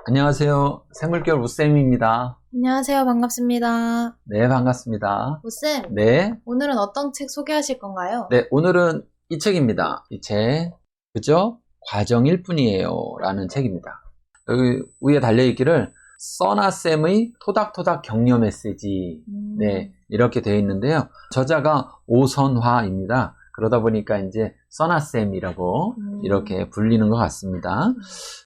안녕하세요. 생물결 우쌤입니다. 안녕하세요. 반갑습니다. 네, 반갑습니다. 우쌤, 네, 오늘은 어떤 책 소개하실 건가요? 네, 오늘은 이 책입니다. 이 책, 그죠? 과정일 뿐이에요. 라는 책입니다. 여기 위에 달려있기를 써나쌤의 토닥토닥 격려 메시지. 네, 이렇게 되어 있는데요. 저자가 오선화입니다. 그러다 보니까 이제 써나쌤이라고 이렇게 불리는 것 같습니다.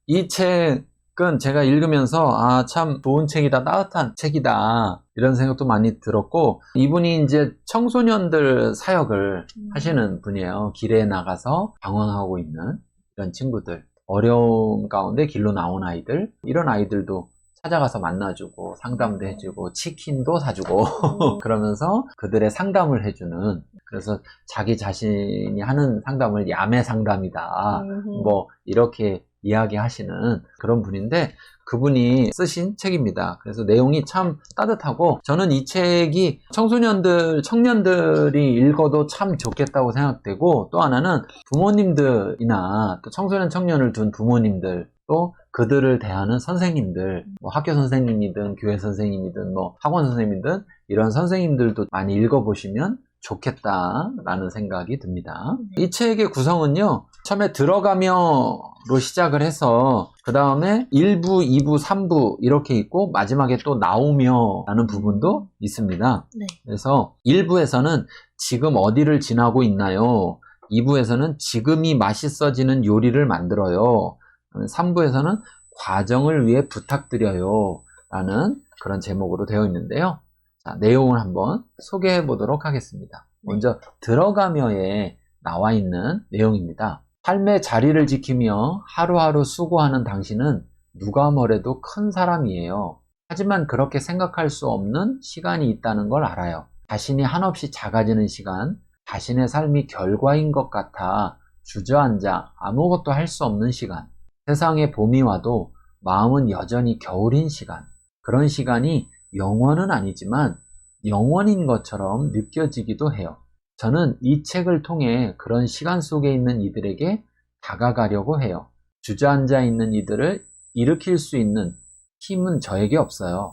이 책은 제가 읽으면서 참 좋은 책이다, 따뜻한 책이다 이런 생각도 많이 들었고, 이분이 이제 청소년들 사역을 하시는 분이에요. 길에 나가서 방황하고 있는 이런 친구들, 어려움 가운데 길로 나온 아이들, 이런 아이들도 찾아가서 만나주고 상담도 해주고 치킨도 사주고 그러면서 그들의 상담을 해주는, 그래서 자기 자신이 하는 상담을 야매 상담이다 뭐 이렇게 이야기하시는 그런 분인데, 그분이 쓰신 책입니다. 그래서 내용이 참 따뜻하고, 저는 이 책이 청년들이 읽어도 참 좋겠다고 생각되고, 또 하나는 부모님들이나 또 청소년 청년을 둔 부모님들, 또 그들을 대하는 선생님들, 뭐 학교 선생님이든 교회 선생님이든 뭐 학원 선생님이든 이런 선생님들도 많이 읽어보시면 좋겠다라는 생각이 듭니다. 이 책의 구성은요, 처음에 들어가며로 시작을 해서 그 다음에 1부, 2부, 3부 이렇게 있고, 마지막에 또 나오며 라는 부분도 있습니다. 네. 그래서 1부에서는 지금 어디를 지나고 있나요? 2부에서는 지금이 맛있어지는 요리를 만들어요. 3부에서는 과정을 위해 부탁드려요 라는 그런 제목으로 되어 있는데요. 자, 내용을 한번 소개해 보도록 하겠습니다. 먼저 들어가며에 나와 있는 내용입니다. 삶의 자리를 지키며 하루하루 수고하는 당신은 누가 뭐래도 큰 사람이에요. 하지만 그렇게 생각할 수 없는 시간이 있다는 걸 알아요. 자신이 한없이 작아지는 시간, 자신의 삶이 결과인 것 같아 주저앉아 아무것도 할 수 없는 시간, 세상에 봄이 와도 마음은 여전히 겨울인 시간, 그런 시간이 영원은 아니지만 영원인 것처럼 느껴지기도 해요. 저는 이 책을 통해 그런 시간 속에 있는 이들에게 다가가려고 해요. 주저앉아 있는 이들을 일으킬 수 있는 힘은 저에게 없어요.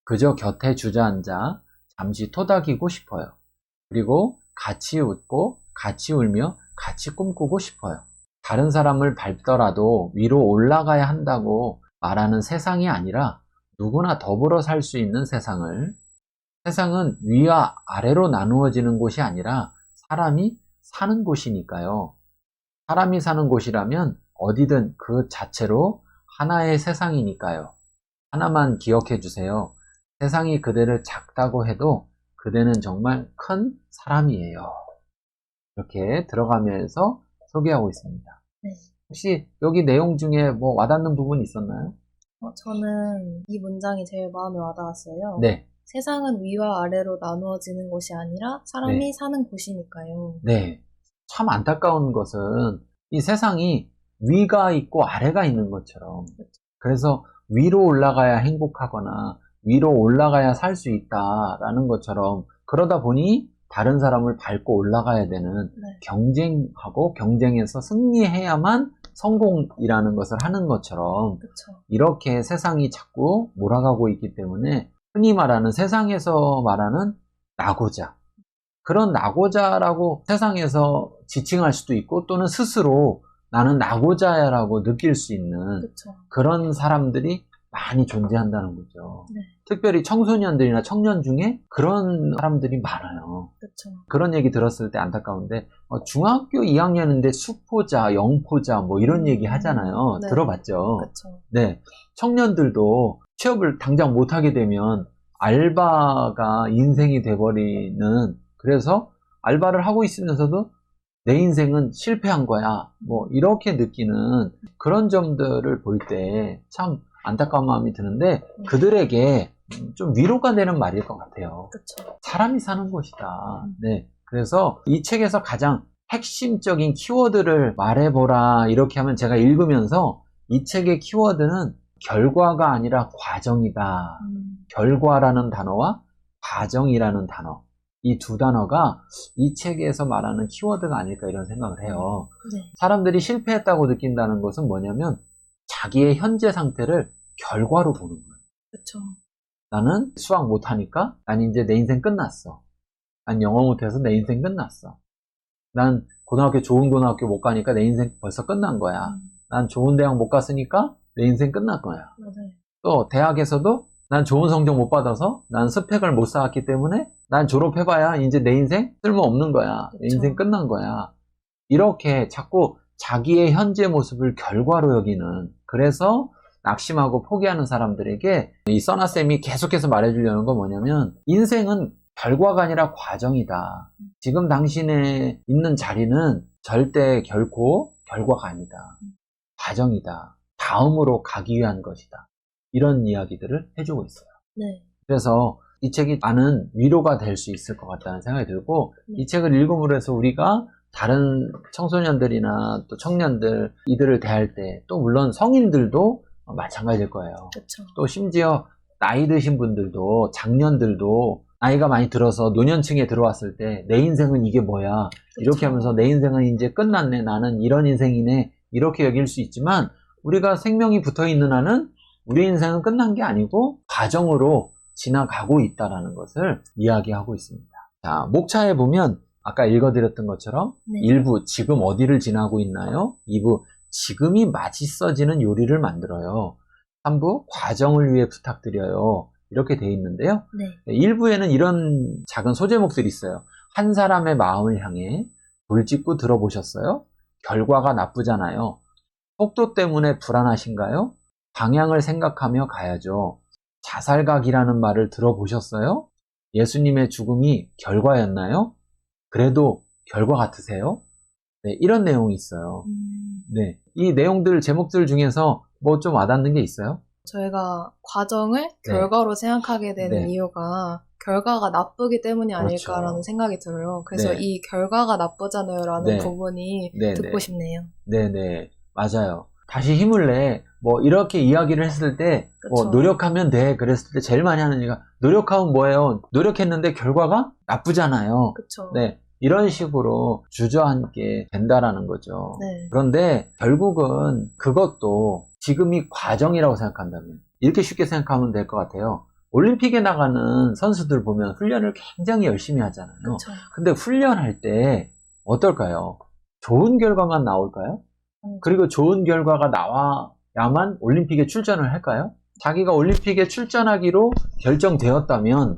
그저 곁에 주저앉아 잠시 토닥이고 싶어요. 그리고 같이 웃고 같이 울며 같이 꿈꾸고 싶어요. 다른 사람을 밟더라도 위로 올라가야 한다고 말하는 세상이 아니라 누구나 더불어 살 수 있는 세상을, 세상은 위와 아래로 나누어지는 곳이 아니라 사람이 사는 곳이니까요. 사람이 사는 곳이라면 어디든 그 자체로 하나의 세상이니까요. 하나만 기억해 주세요. 세상이 그대를 작다고 해도 그대는 정말 큰 사람이에요. 이렇게 들어가면서 소개하고 있습니다. 네. 혹시 여기 내용 중에 뭐 와닿는 부분이 있었나요? 저는 이 문장이 제일 마음에 와닿았어요. 네. 세상은 위와 아래로 나누어지는 곳이 아니라 사람이 네. 사는 곳이니까요. 네. 참 안타까운 것은 이 세상이 위가 있고 아래가 있는 것처럼, 그래서 위로 올라가야 행복하거나 위로 올라가야 살 수 있다라는 것처럼, 그러다 보니 다른 사람을 밟고 올라가야 되는, 경쟁하고 경쟁에서 승리해야만 성공이라는 것을 하는 것처럼, 그쵸. 이렇게 세상이 자꾸 몰아가고 있기 때문에 흔히 말하는, 세상에서 말하는 나고자, 그런 나고자라고 세상에서 지칭할 수도 있고, 또는 스스로 나는 나고자야라고 느낄 수 있는 그쵸. 그런 사람들이 많이 존재한다는 거죠. 네. 특별히 청소년들이나 청년 중에 그런 사람들이 많아요. 그쵸. 그런 얘기 들었을 때 안타까운데, 중학교 2학년인데 수포자, 영포자 뭐 이런 얘기 하잖아요. 네. 들어봤죠? 그쵸. 네. 청년들도 취업을 당장 못하게 되면 알바가 인생이 돼버리는, 그래서 알바를 하고 있으면서도 내 인생은 실패한 거야 뭐 이렇게 느끼는 그런 점들을 볼 때 참 안타까운 마음이 드는데, 그들에게 좀 위로가 되는 말일 것 같아요. 그쵸. 사람이 사는 곳이다. 네. 그래서 이 책에서 가장 핵심적인 키워드를 말해보라 이렇게 하면, 제가 읽으면서 이 책의 키워드는 결과가 아니라 과정이다. 결과라는 단어와 과정이라는 단어, 이 두 단어가 이 책에서 말하는 키워드가 아닐까 이런 생각을 해요. 네. 사람들이 실패했다고 느낀다는 것은 뭐냐면 자기의 현재 상태를 결과로 보는 거예요. 그쵸. 나는 수학 못하니까 난 이제 내 인생 끝났어. 난 영어 못해서 내 인생 끝났어. 난 고등학교 좋은 고등학교 못 가니까 내 인생 벌써 끝난 거야. 난 좋은 대학 못 갔으니까 내 인생 끝난 거야. 맞아요. 또 대학에서도 난 좋은 성적 못 받아서 난 스펙을 못 쌓았기 때문에 난 졸업해봐야 이제 내 인생 쓸모없는 거야. 내 그쵸. 인생 끝난 거야. 이렇게 자꾸 자기의 현재 모습을 결과로 여기는, 그래서 낙심하고 포기하는 사람들에게 이 써나쌤이 계속해서 말해주려는 건 뭐냐면, 인생은 결과가 아니라 과정이다. 지금 당신의 있는 자리는 절대 결코 결과가 아니다. 과정이다. 다음으로 가기 위한 것이다. 이런 이야기들을 해주고 있어요. 네. 그래서 이 책이 많은 위로가 될 수 있을 것 같다는 생각이 들고, 이 책을 읽음으로 해서 우리가 다른 청소년들이나 또 청년들, 이들을 대할 때, 또 물론 성인들도 마찬가지일 거예요. 그쵸. 또 심지어 나이 드신 분들도, 장년들도 나이가 많이 들어서 노년층에 들어왔을 때 내 인생은 이게 뭐야, 이렇게 하면서 내 인생은 이제 끝났네, 나는 이런 인생이네, 이렇게 여길 수 있지만, 우리가 생명이 붙어있는 한은 우리 인생은 끝난 게 아니고 과정으로 지나가고 있다는 것을 이야기하고 있습니다. 자, 목차에 보면 아까 읽어드렸던 것처럼 네. 1부 지금 어디를 지나고 있나요? 2부 지금이 맛있어지는 요리를 만들어요. 3부 과정을 위해 부탁드려요. 이렇게 돼 있는데요. 네. 1부에는 이런 작은 소제목들이 있어요. 한 사람의 마음을 향해 돌직구 들어보셨어요? 결과가 나쁘잖아요. 속도 때문에 불안하신가요? 방향을 생각하며 가야죠. 자살각이라는 말을 들어보셨어요? 예수님의 죽음이 결과였나요? 그래도 결과 같으세요? 네, 이런 내용이 있어요. 네, 이 내용들, 제목들 중에서 뭐 좀 와닿는 게 있어요? 저희가 과정을 네. 결과로 생각하게 되는 네. 이유가 결과가 나쁘기 때문이 그렇죠. 아닐까라는 생각이 들어요. 그래서 네. 이 결과가 나쁘잖아요 라는 네. 부분이 네, 듣고 네. 싶네요. 네네, 맞아요. 다시 힘을 내. 뭐 이렇게 이야기를 했을 때, 뭐 그쵸. 노력하면 돼. 그랬을 때 제일 많이 하는 얘기가, 노력하면 뭐예요? 노력했는데 결과가 나쁘잖아요. 그쵸. 네, 이런 식으로 주저앉게 된다라는 거죠. 네. 그런데 결국은 그것도 지금이 과정이라고 생각한다면, 이렇게 쉽게 생각하면 될 것 같아요. 올림픽에 나가는 선수들 보면 훈련을 굉장히 열심히 하잖아요. 그쵸. 근데 훈련할 때 어떨까요? 좋은 결과만 나올까요? 그리고 좋은 결과가 나와야만 올림픽에 출전을 할까요? 자기가 올림픽에 출전하기로 결정되었다면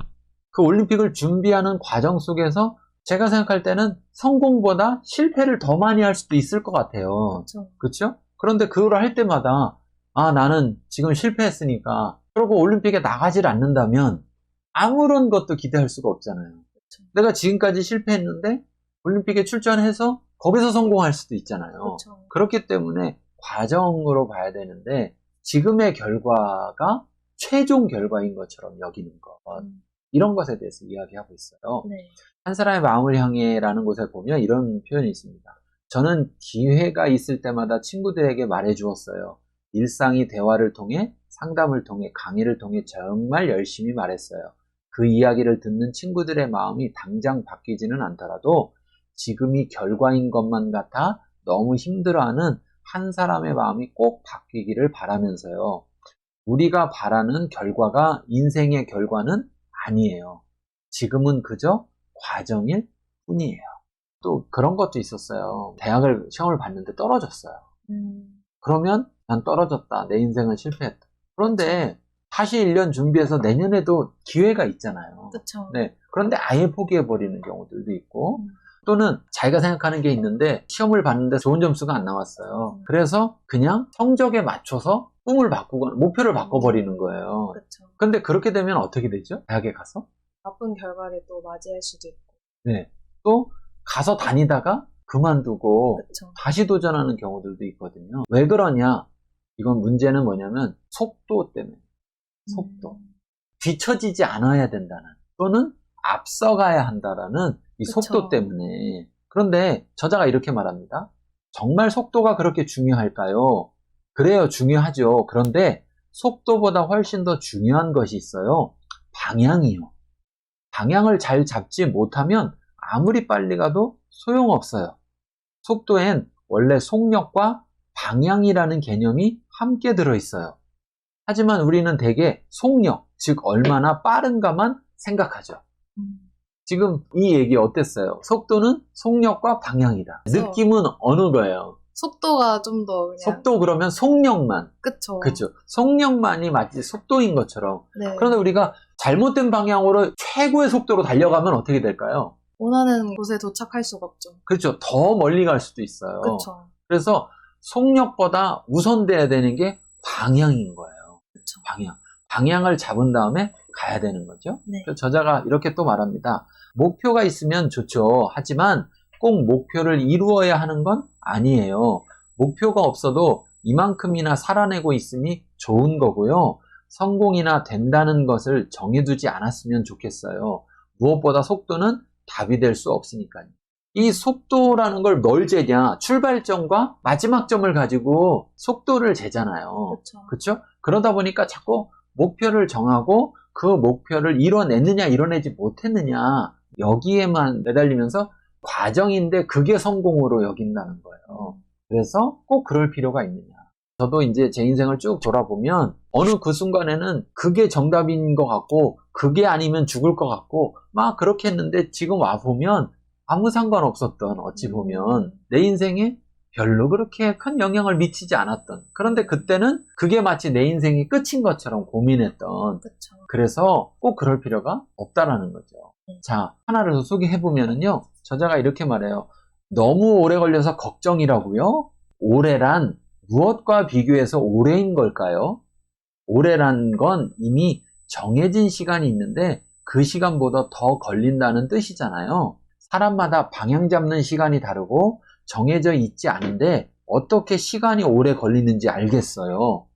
그 올림픽을 준비하는 과정 속에서 제가 생각할 때는 성공보다 실패를 더 많이 할 수도 있을 것 같아요. 그쵸. 그렇죠? 그런데 그걸 할 때마다 나는 지금 실패했으니까, 그리고 올림픽에 나가질 않는다면 아무런 것도 기대할 수가 없잖아요. 그쵸. 내가 지금까지 실패했는데 올림픽에 출전해서 거기서 성공할 수도 있잖아요. 그쵸. 그렇기 때문에 과정으로 봐야 되는데, 지금의 결과가 최종 결과인 것처럼 여기는 것, 이런 것에 대해서 이야기하고 있어요. 네. 한 사람의 마음을 향해 라는 곳에 보면 이런 표현이 있습니다. 저는 기회가 있을 때마다 친구들에게 말해 주었어요. 일상이 대화를 통해, 상담을 통해, 강의를 통해 정말 열심히 말했어요. 그 이야기를 듣는 친구들의 마음이 당장 바뀌지는 않더라도 지금이 결과인 것만 같아 너무 힘들어하는 한 사람의 마음이 꼭 바뀌기를 바라면서요. 우리가 바라는 결과가 인생의 결과는 아니에요. 지금은 그저 과정일 뿐이에요. 또 그런 것도 있었어요. 대학을 시험을 봤는데 떨어졌어요. 그러면 난 떨어졌다. 내 인생은 실패했다. 그런데 다시 1년 준비해서 내년에도 기회가 있잖아요. 그쵸. 네. 그런데 아예 포기해버리는 경우들도 있고, 또는 자기가 생각하는 게 있는데 시험을 봤는데 좋은 점수가 안 나왔어요. 그래서 그냥 성적에 맞춰서 꿈을 바꾸거나 목표를 바꿔버리는 거예요. 그쵸. 근데 그렇게 되면 어떻게 되죠? 대학에 가서? 나쁜 결과를 또 맞이할 수도 있고. 네. 또 가서 다니다가 그만두고 그쵸. 다시 도전하는 경우들도 있거든요. 왜 그러냐? 이건 문제는 뭐냐면 속도 때문에. 속도. 뒤처지지 않아야 된다는, 또는 앞서가야 한다라는 이 그쵸. 속도 때문에. 그런데 저자가 이렇게 말합니다. 정말 속도가 그렇게 중요할까요? 그래요, 중요하죠. 그런데 속도보다 훨씬 더 중요한 것이 있어요. 방향이요. 방향을 잘 잡지 못하면 아무리 빨리 가도 소용없어요. 속도엔 원래 속력과 방향이라는 개념이 함께 들어있어요. 하지만 우리는 대개 속력, 즉 얼마나 빠른가만 생각하죠. 지금 이 얘기 어땠어요? 속도는 속력과 방향이다. 그쵸. 느낌은 어느 거예요? 속도가 좀 더 그냥. 속도 그러면 속력만. 그쵸. 그렇죠. 속력만이 마치 속도인 것처럼. 네. 그런데 우리가 잘못된 방향으로 최고의 속도로 달려가면 어떻게 될까요? 원하는 곳에 도착할 수가 없죠. 그렇죠. 더 멀리 갈 수도 있어요. 그쵸. 그래서 속력보다 우선돼야 되는 게 방향인 거예요. 그쵸. 방향을 잡은 다음에 가야 되는 거죠. 네. 그래서 저자가 이렇게 또 말합니다. 목표가 있으면 좋죠. 하지만 꼭 목표를 이루어야 하는 건 아니에요. 목표가 없어도 이만큼이나 살아내고 있으니 좋은 거고요. 성공이나 된다는 것을 정해두지 않았으면 좋겠어요. 무엇보다 속도는 답이 될 수 없으니까요. 이 속도라는 걸 뭘 재냐? 출발점과 마지막 점을 가지고 속도를 재잖아요. 그쵸. 그렇죠? 그러다 보니까 자꾸 목표를 정하고 그 목표를 이뤄냈느냐 이뤄내지 못했느냐 여기에만 매달리면서 과정인데 그게 성공으로 여긴다는 거예요. 그래서 꼭 그럴 필요가 있느냐. 저도 이제 제 인생을 쭉 돌아보면 어느 그 순간에는 그게 정답인 것 같고 그게 아니면 죽을 것 같고 막 그렇게 했는데 지금 와보면 아무 상관없었던 어찌 보면 내 인생에 별로 그렇게 큰 영향을 미치지 않았던 그런데 그때는 그게 마치 내 인생이 끝인 것처럼 고민했던 그쵸. 그래서 꼭 그럴 필요가 없다라는 거죠. 네. 자, 하나를 더 소개해보면은요 저자가 이렇게 말해요. 너무 오래 걸려서 걱정이라고요? 오래란 무엇과 비교해서 오래인 걸까요? 오래란 건 이미 정해진 시간이 있는데 그 시간보다 더 걸린다는 뜻이잖아요. 사람마다 방향 잡는 시간이 다르고 정해져 있지 않은데 어떻게 시간이 오래 걸리는지 알겠어요.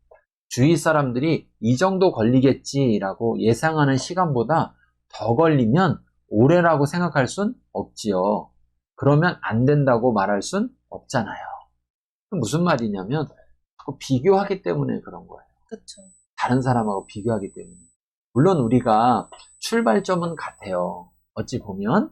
주위 사람들이 이 정도 걸리겠지라고 예상하는 시간보다 더 걸리면 오래라고 생각할 순 없지요. 그러면 안 된다고 말할 순 없잖아요. 무슨 말이냐면 자꾸 비교하기 때문에 그런 거예요. 그쵸. 다른 사람하고 비교하기 때문에. 물론 우리가 출발점은 같아요. 어찌 보면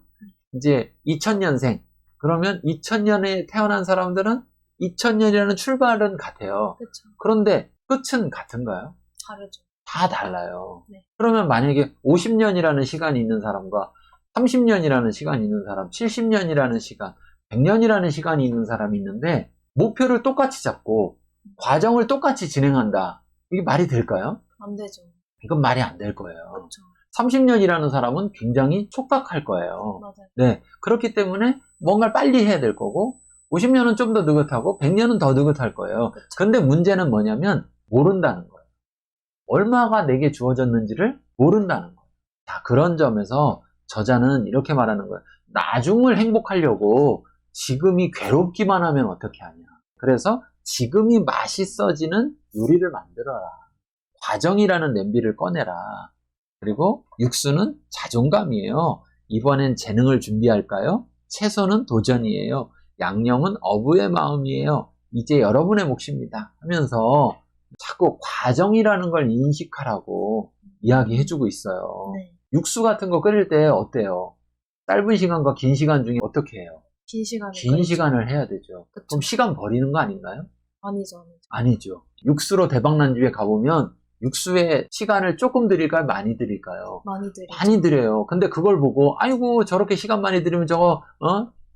이제 2000년생 그러면 2000년에 태어난 사람들은 2000년이라는 출발은 같아요. 그쵸. 그런데 끝은 같은가요? 다르죠. 다 달라요. 네. 그러면 만약에 50년이라는 시간이 있는 사람과 30년이라는 시간이 있는 사람, 70년이라는 시간, 100년이라는 시간이 있는 사람이 있는데 목표를 똑같이 잡고 과정을 똑같이 진행한다. 이게 말이 될까요? 안 되죠. 이건 말이 안 될 거예요. 그쵸. 30년이라는 사람은 굉장히 촉박할 거예요. 맞아요. 네. 그렇기 때문에 뭔가를 빨리 해야 될 거고 50년은 좀 더 느긋하고 100년은 더 느긋할 거예요. 그쵸. 근데 문제는 뭐냐면 모른다는 거예요. 얼마가 내게 주어졌는지를 모른다는 거예요. 자, 그런 점에서 저자는 이렇게 말하는 거예요. 나중을 행복하려고 지금이 괴롭기만 하면 어떻게 하냐. 그래서 지금이 맛있어지는 요리를 만들어라. 과정이라는 냄비를 꺼내라. 그리고 육수는 자존감이에요. 이번엔 재능을 준비할까요? 채소는 도전이에요. 양념은 어부의 마음이에요. 이제 여러분의 몫입니다. 하면서 자꾸 과정이라는 걸 인식하라고 이야기해주고 있어요. 네. 육수 같은 거 끓일 때 어때요? 짧은 시간과 긴 시간 중에 어떻게 해요? 긴 시간에. 긴 시간을 해야 되죠. 그쵸. 그럼 시간 버리는 거 아닌가요? 아니죠. 아니죠. 육수로 대박난 집에 가보면 육수에 시간을 조금 들일까요? 많이 들일까요? 많이 들이죠. 많이 들여요. 근데 그걸 보고 아이고 저렇게 시간 많이 들이면 저거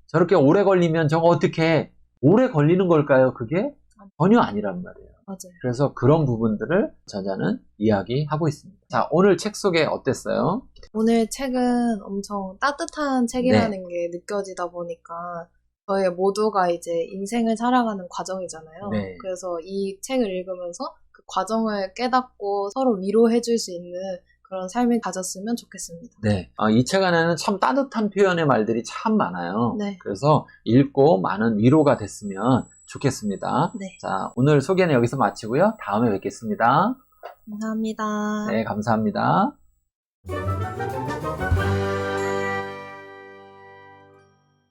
저렇게 오래 걸리면 저거 어떻게 오래 걸리는 걸까요? 그게 전혀 아니란 말이에요. 맞아요. 그래서 그런 부분들을 저자는 이야기하고 있습니다. 자, 오늘 책 소개 어땠어요? 오늘 책은 엄청 따뜻한 책이라는 게 느껴지다 보니까 저희 모두가 이제 인생을 살아가는 과정이잖아요. 네. 그래서 이 책을 읽으면서 그 과정을 깨닫고 서로 위로해줄 수 있는 그런 삶을 가졌으면 좋겠습니다. 네. 이 책 안에는 참 따뜻한 표현의 말들이 참 많아요. 네. 그래서 읽고 많은 위로가 됐으면 좋겠습니다. 네. 자, 오늘 소개는 여기서 마치고요. 다음에 뵙겠습니다. 감사합니다. 네, 감사합니다.